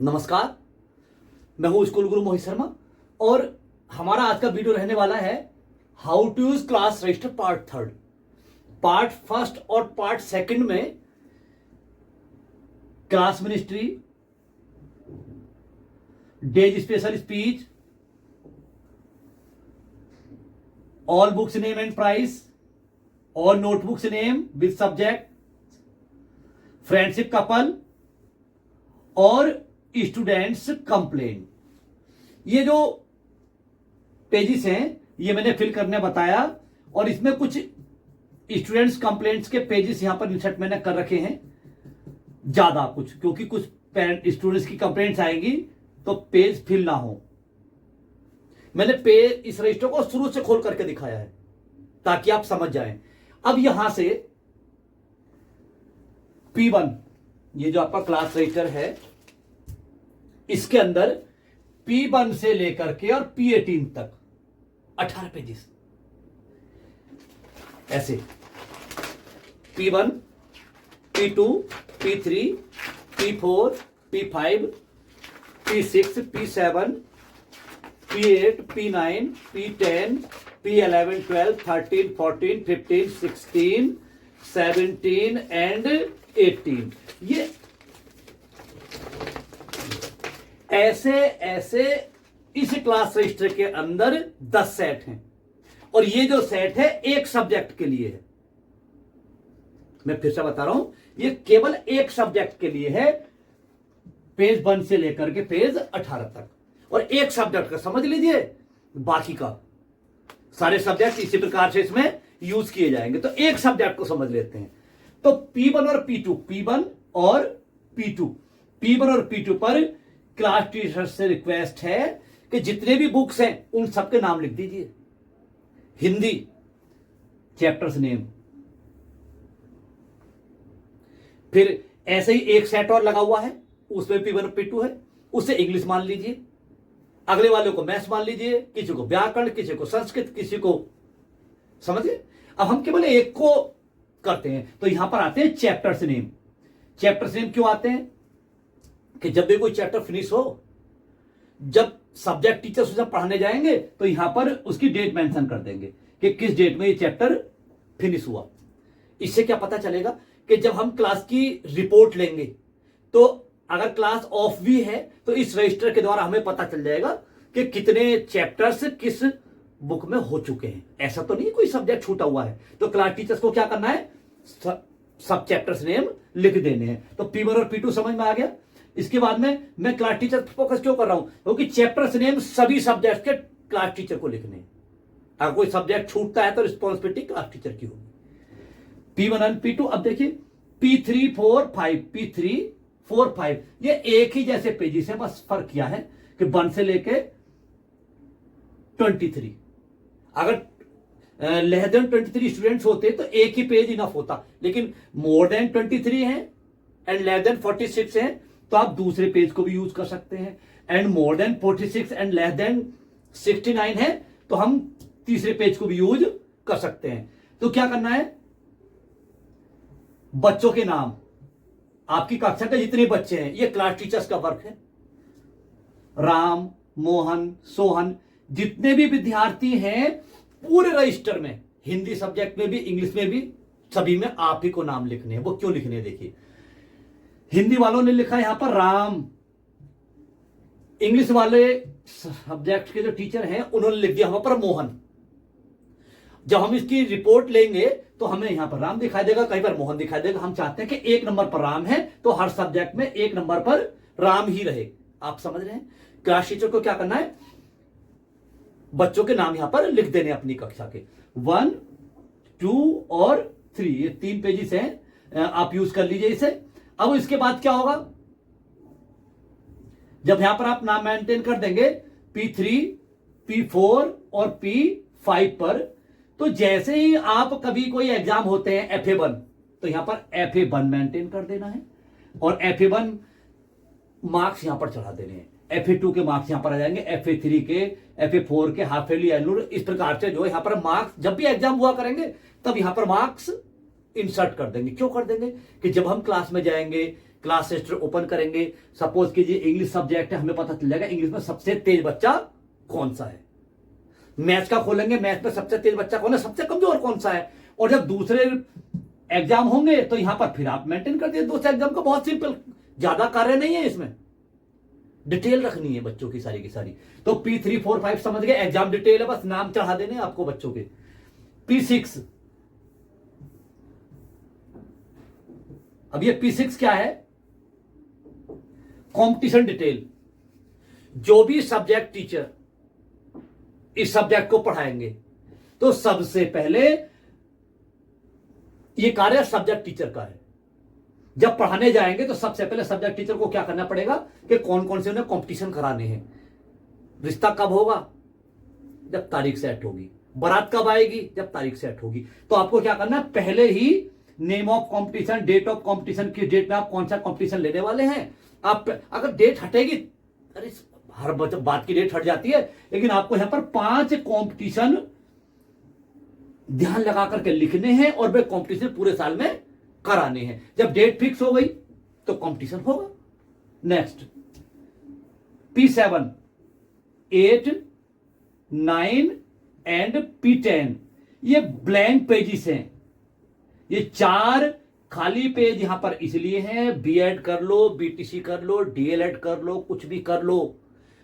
नमस्कार, मैं हूं स्कूल गुरु मोहित शर्मा और हमारा आज का वीडियो रहने वाला है how to use class register part third. Part first और पार्ट सेकंड में class ministry, days special speech, all books name and price, all notebooks name with subject, friendship couple और स्टूडेंट्स कंप्लेन। ये जो pages हैं ये मैंने fill करने बताया और इसमें कुछ स्टूडेंट्स कंप्लेंट्स के पेजेस यहां पर इंसर्ट मैंने कर रखे हैं ज्यादा कुछ, क्योंकि कुछ पेरेंट स्टूडेंट्स की कंप्लेंट्स आएंगी तो पेज फिल ना हो। मैंने पेज इस रजिस्टर को शुरू से खोल करके दिखाया है ताकि आप समझ जाएं। अब यहां से P1 ये जो आपका क्लास रजिस्टर है इसके अंदर P1 से लेकर के और P18 तक 18 पेजेस ऐसे P1, P2, P3, P4, P5, P6, P7, P8, P9, P10, P11, 12, 13, 14, 15, 16, 17 and 18। ये ऐसे इस क्लास रजिस्टर के अंदर 10 सेट हैं और ये जो सेट है एक सब्जेक्ट के लिए है। मैं फिर से बता रहा हूं, ये केवल एक सब्जेक्ट के लिए है, पेज 1 से लेकर के पेज 18 तक। और एक सब्जेक्ट का समझ लीजिए, बाकी का सारे सब्जेक्ट इसी प्रकार से इसमें यूज किए जाएंगे। तो एक सब्जेक्ट को समझ लेते हैं। तो P1 और P2, P1 और P1 और P2 पर क्लास टीचर से रिक्वेस्ट है कि जितने भी बुक्स हैं उन सबके नाम लिख दीजिए। हिंदी चैप्टर्स नेम, फिर ऐसे ही एक सेट और लगा हुआ है उसमें P1 और P2 है, उससे इंग्लिश मान लीजिए, अगले वाले को मैथ्स मान लीजिए, किसी को व्याकरण, किसी को संस्कृत, किसी को, समझिए। अब हम केवल एक को करते हैं तो यहां पर आते हैं चैप्टर्स नेम। चैप्टर्स नेम क्यों आते हैं कि जब भी कोई चैप्टर फिनिश हो, जब सब्जेक्ट टीचर उसे पढ़ाने जाएंगे तो यहां पर उसकी डेट मेंशन कर देंगे कि किस डेट में ये चैप्टर फिनिश हुआ। इससे क्या पता चलेगा कि जब हम क्लास की रिपोर्ट लेंगे तो अगर क्लास ऑफ भी है तो इस रजिस्टर के द्वारा हमें पता चल जाएगा कि कितने चैप्टर्स किस बुक में हो चुके हैं। ऐसा तो नहीं कोई सब्जेक्ट छूटा हुआ है। तो क्लास टीचर्स को क्या करना है, सब चैप्टर्स नेम लिख देने हैं। तो P1 और P2 समझ में आ गया। इसके बाद में मैं क्लास टीचर फोकस क्यों कर रहा हूं, क्योंकि चैप्टर्स नेम सभी सब्जेक्ट के क्लास टीचर को लिखने हैं। अगर कोई सब्जेक्ट छूटता है तो रिस्पॉन्सिबिलिटी क्लास टीचर की होगी। P1 और P2। अब देखिए P3, 4, 5, P3, 4, 5 ये एक ही जैसे पेजेस है, बस फर्क किया है कि 1 से लेके 23। अगर लेस देन 23 स्टूडेंट्स होते तो एक ही पेज इनफ होता, लेकिन मोर देन 23 हैं एंड लेस देन 46 हैं तो आप दूसरे पेज को भी यूज कर सकते हैं, and more than 46 and less than 69 है तो हम तीसरे पेज को भी यूज कर सकते हैं। तो क्या करना है, बच्चों के नाम, आपकी कक्षा के जितने बच्चे हैं, ये क्लास टीचर्स का वर्क है। राम, मोहन, सोहन, जितने भी विद्यार्थी हैं पूरे रजिस्टर में, हिंदी सब्जेक्ट में भी, इंग्लिश में भी, सभी में आप ही को नाम लिखने हैं। वो क्यों लिखने हैं देखिए, हिंदी वालों ने लिखा यहां पर राम, इंग्लिश वाले सब्जेक्ट के जो टीचर हैं उन्होंने लिख दिया वहां पर मोहन। जब हम इसकी रिपोर्ट लेंगे तो हमें यहां पर राम दिखाई देगा, कहीं पर मोहन दिखाई देगा। हम चाहते हैं कि 1 नंबर पर राम है तो हर सब्जेक्ट में 1 नंबर पर राम ही रहे। आप समझ रहे हैं। क्लास टीचर को क्या करना है, बच्चों के नाम यहां पर लिख देने अपनी कक्षा के, 1, 2 और 3। ये 3 पेजेस हैं, आप यूज कर लीजिए इसे। अब इसके बाद क्या होगा, जब यहां पर आप नाम मेंटेन कर देंगे P3, P4 और P5 पर, तो जैसे ही आप कभी कोई एग्जाम होते हैं FA1 तो यहां पर FA1 मेंटेन कर देना है और FA1 मार्क्स यहां पर चढ़ा देने हैं। FA2 के मार्क्स यहां पर आ जाएंगे, FA3 के, FA4 के, हाफ ईयरली, एनुअल, इस प्रकार से जो यहां पर मार्क्स जब भी एग्जाम हुआ करेंगे तब यहां पर मार्क्स इंसर्ट कर देंगे। क्यों कर देंगे कि जब हम क्लास में जाएंगे क्लास रजिस्टर ओपन करेंगे, सपोज कीजिए इंग्लिश सब्जेक्ट है, हमें पता चल जाएगा इंग्लिश में सबसे तेज बच्चा कौन सा है। मैथ्स का खोलेंगे, मैथ्स में सबसे तेज बच्चा कौन है, सबसे कमजोर कौन सा है। और जब दूसरे एग्जाम होंगे तो यहां पर फिर आप मेंटेन कर दिए दूसरे एग्जाम को। बहुत सिंपल, ज्यादा कार्य नहीं है इसमें, डिटेल रखनी है बच्चों की सारी की सारी। तो P3, 4, 5 समझ गए, एग्जाम डिटेल है, बस नाम चढ़ा देने आपको बच्चों के। P6, अब ये P6 क्या है, कंपटीशन डिटेल। जो भी सब्जेक्ट टीचर इस सब्जेक्ट को पढ़ाएंगे तो सबसे पहले ये कार्य सब्जेक्ट टीचर का है। जब पढ़ाने जाएंगे तो सबसे पहले सब्जेक्ट टीचर को क्या करना पड़ेगा कि कौन कौन से उन्हें कंपटीशन कराने हैं। रिश्ता कब होगा, जब तारीख सेट होगी। बारात कब आएगी, जब तारीख सेट होगी। तो आपको क्या करना है, पहले ही name of competition, date of competition, की डेट में आप कौन सा कंपटीशन लेने वाले हैं। आप अगर डेट हटेगी, अरे हर बात की डेट हट जाती है, लेकिन आपको यहां पर 5 कंपटीशन ध्यान लगा करके लिखने हैं और वे कंपटीशन पूरे साल में कराने हैं। जब डेट फिक्स हो गई तो कंपटीशन होगा। नेक्स्ट P7, 8, 9 एंड P10, ये ब्लैंक पेजेस हैं। ये 4 खाली पेज यहां पर इसलिए हैं, बीएड कर लो, बीटीसी कर लो, डीएलएड कर लो, कुछ भी कर लो।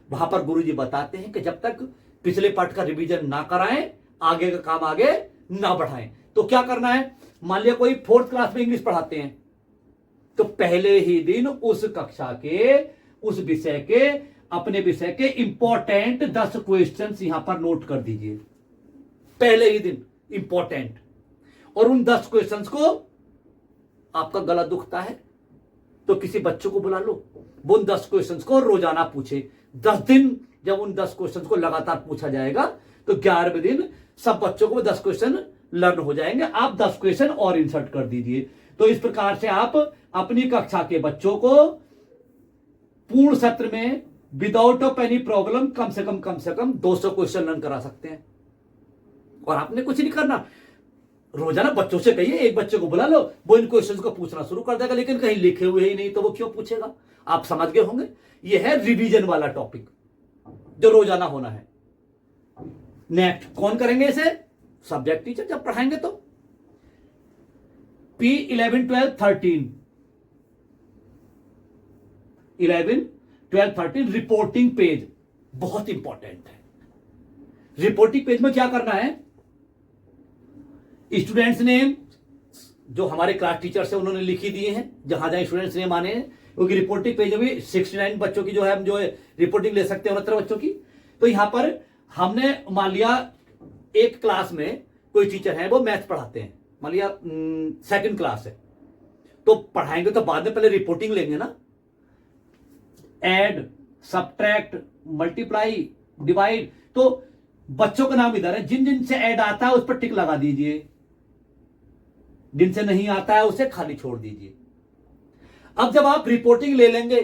वहां पर गुरुजी बताते हैं कि जब तक पिछले पार्ट का रिवीजन ना कराएं, आगे का काम आगे ना बढ़ाएं। तो क्या करना है, मान लिया कोई 4th क्लास में इंग्लिश पढ़ाते हैं, तो पहले ही दिन उस कक्षा के, उस विषय के, अपने विषय के इंपॉर्टेंट 10 क्वेश्चंस यहां पर नोट कर दीजिए, पहले ही दिन इंपॉर्टेंट। और उन 10 क्वेश्चंस को, आपका गला दुखता है तो किसी बच्चों को बुला लो, वो उन 10 क्वेश्चंस को रोजाना पूछे। 10 दिन जब उन 10 क्वेश्चंस को लगातार पूछा जाएगा तो 11वें दिन सब बच्चों को 10 क्वेश्चन लर्न हो जाएंगे। आप 10 क्वेश्चन और इंसर्ट कर दीजिए। तो इस प्रकार से आप अपनी कक्षा के बच्चों को पूर्ण सत्र में विदाउट ऑफ एनी प्रॉब्लम कम से कम 200 क्वेश्चन लर्न करा सकते हैं। और आपने कुछ नहीं करना, रोजाना बच्चों से कहिए, एक बच्चे को बुला लो, वो इन क्वेश्चंस को पूछना शुरू कर देगा। लेकिन कहीं लिखे हुए ही नहीं तो वो क्यों पूछेगा। आप समझ गए होंगे, ये है रिवीजन वाला टॉपिक जो रोजाना होना है। नेक्स्ट कौन करेंगे इसे, सब्जेक्ट टीचर जब पढ़ाएंगे तो। P11, 12, 13, 11, 12, 13 रिपोर्टिंग पेज बहुत इंपॉर्टेंट है। रिपोर्टिंग पेज में क्या करना है, स्टूडेंट्स नेम जो हमारे क्लास टीचर्स है उन्होंने लिखी दिए हैं, जहां जहां स्टूडेंट्स नेम आने हैं, क्योंकि रिपोर्टिंग पेज में 69 बच्चों की जो है, हम जो है रिपोर्टिंग ले सकते हैं 69 बच्चों की। तो यहां पर हमने मान लिया एक क्लास में कोई टीचर है वो मैथ पढ़ाते हैं, मान लिया 2nd क्लास है, तो पढ़ाएंगे तो बाद में पहले रिपोर्टिंग लेंगे ना। ऐड, सब्ट्रैक्ट, मल्टीप्लाई, डिवाइड, तो बच्चों का नाम इधर है, जिन जिन से ऐड आता है उस पर टिक लगा दीजिए, जिनसे नहीं आता है उसे खाली छोड़ दीजिए। अब जब आप रिपोर्टिंग ले लेंगे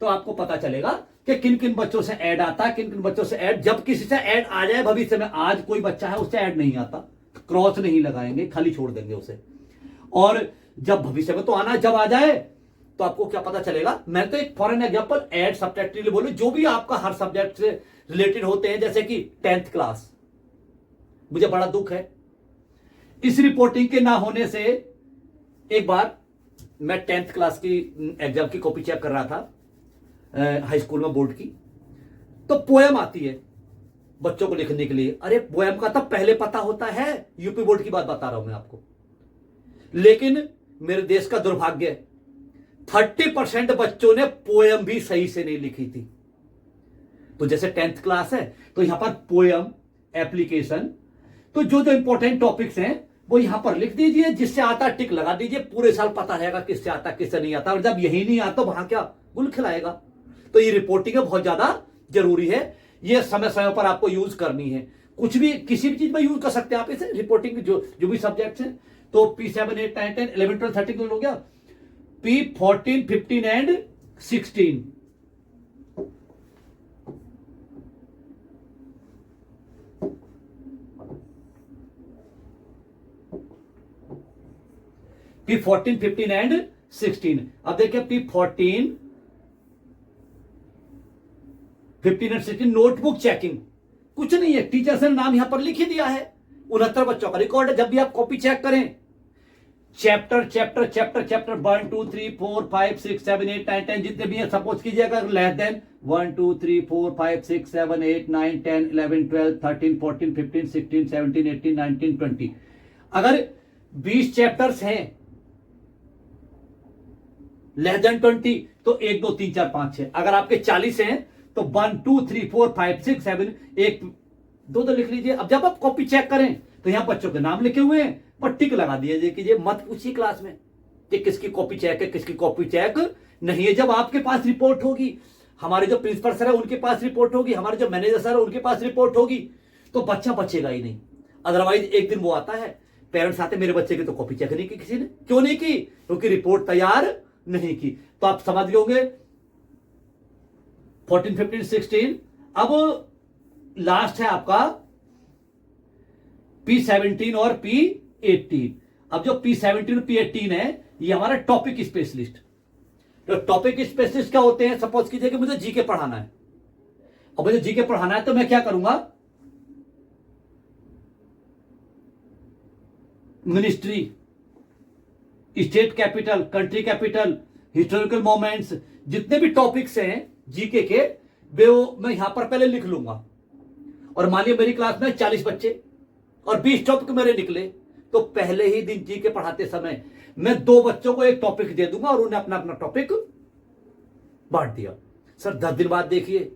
तो आपको पता चलेगा कि किन किन बच्चों से ऐड आता है, किन किन बच्चों से ऐड, जब किसी से ऐड आ जाए भविष्य में, आज कोई बच्चा है उससे ऐड नहीं आता, क्रॉस नहीं लगाएंगे, खाली छोड़ देंगे उसे। और जब भविष्य में तो आना, जब आ जाए तो आपको क्या पता चलेगा। मैं तो एक फॉर एग्जांपल ऐड सब्ट्रैक्ट के लिए बोलूं, जो भी आपका हर सब्जेक्ट से रिलेटेड होते हैं, जैसे कि 10th क्लास, मुझे बड़ा दुख है इस रिपोर्टिंग के ना होने से। एक बार मैं 10th क्लास की एग्जाम की कॉपी चेक कर रहा था, हाई स्कूल में बोर्ड की, तो पोएम आती है बच्चों को लिखने के लिए। अरे पोएम का तो पहले पता होता है, यूपी बोर्ड की बात बता रहा हूं मैं आपको। लेकिन मेरे देश का दुर्भाग्य, 30% बच्चों ने पोएम भी सही से नहीं लिखी थी। तो जैसे 10th क्लास है तो यहां पर पोएम, एप्लीकेशन, तो जो जो इंपॉर्टेंट टॉपिक्स हैं वो यहां पर लिख दीजिए, जिससे आता टिक लगा दीजिए, पूरे साल पता रहेगा किससे आता किससे नहीं आता। और जब यही नहीं आता वहां क्या गुल खिलाएगा। तो ये रिपोर्टिंग बहुत ज्यादा जरूरी है, ये समय समय पर आपको यूज करनी है। कुछ भी किसी भी चीज में यूज कर सकते हैं आप इसे, रिपोर्टिंग जो जो भी सब्जेक्ट्स हैं। तो P7, 8, 9, 10, 11, 12, 13 हो गया। P14, 15 and 16, P14, 15 and 16। अब देखिए P14, 15 और 16 नोटबुक चेकिंग। कुछ नहीं है, टीचर्स ने नाम यहां पर लिख ही दिया है। 69 बच्चों का रिकॉर्ड है। जब भी आप कॉपी चेक करें, चैप्टर चैप्टर चैप्टर चैप्टर 1 2 3 4 5 6 7 8 9 10 जितने भी हैं, सपोज कीजिए अगर लेस देन 1 2 3 4 5 6 7 8 9 10 11 12 13 14 15 16 17 18 19 20, अगर 20 चैप्टर्स हैं लेस देन 20 तो 1 2 3 4 5 6। अगर आपके 40 हैं तो 1 2 3 4 5 6 7 1 2 तो लिख लीजिए। अब जब आप कॉपी चेक करें तो यहां बच्चों के नाम लिखे हुए हैं, पर टिक लगा दिए कीजिए, मत पूछिए क्लास में कि किसकी कॉपी चेक है किसकी कॉपी चेक नहीं है। जब आपके पास रिपोर्ट होगी, हमारे जो प्रिंसिपल सर है उनके पास रिपोर्ट होगी, हमारे जो मैनेजर सर है उनके पास रिपोर्ट होगी, तो बच्चा बचेगा ही नहीं। अदरवाइज एक दिन वो आता है, पेरेंट्स आते, मेरे बच्चे की तो कॉपी चेक नहीं की किसी ने। क्यों नहीं की? क्योंकि रिपोर्ट तैयार नहीं की। तो आप समझ गए होंगे 14 15 16। अब लास्ट है आपका P17 और P18। अब जो P17 और P18 है, ये हमारा टॉपिक स्पेशलिस्ट। तो टॉपिक स्पेशलिस्ट क्या होते हैं? सपोज कीजिए कि मुझे जीके पढ़ाना है, और मुझे जीके पढ़ाना है तो मैं क्या करूंगा, ministry, state capital, country capital, historical moments, जितने भी टॉपिक्स हैं जीके के, वो मैं यहां पर पहले लिख लूंगा। और मानिए मेरी क्लास में 40 बच्चे और 20 टॉपिक मेरे निकले, तो पहले ही दिन जीके पढ़ाते समय मैं 2 बच्चों को एक टॉपिक दे दूंगा और उन्हें अपना अपना टॉपिक बांट दिया। सर 10 दिन बाद देखिए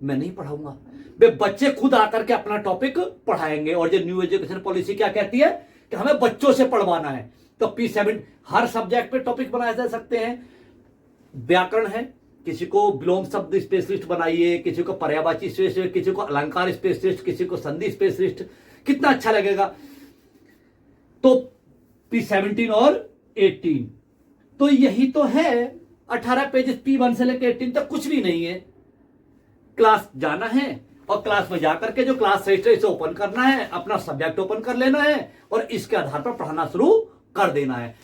मैं नहीं पढ़ाऊंगा, वे बच्चे खुद आकर के अपना टॉपिक पढ़ाएंगे। और जो न्यू एजुकेशन पॉलिसी क्या कहती है कि हमें बच्चों से पढ़वाना है। तो P7 हर सब्जेक्ट पे टॉपिक बनाए जा सकते हैं। व्याकरण है, किसी को विलोम शब्द स्पेशलिस्ट बनाइए, किसी को पर्यायवाची स्पेशलिस्ट, किसी को अलंकार स्पेशलिस्ट, किसी को संधि स्पेशलिस्ट, कितना अच्छा लगेगा। तो P17 और 18, तो यही तो है 18 पेजेस। P1 से लेकर 18 तक कुछ भी नहीं है। क्लास जाना है और क्लास में जाकर के जो क्लास रजिस्टर इसे ओपन करना है, अपना सब्जेक्ट ओपन कर लेना है और इसके आधार पर पढ़ाना शुरू कर देना है।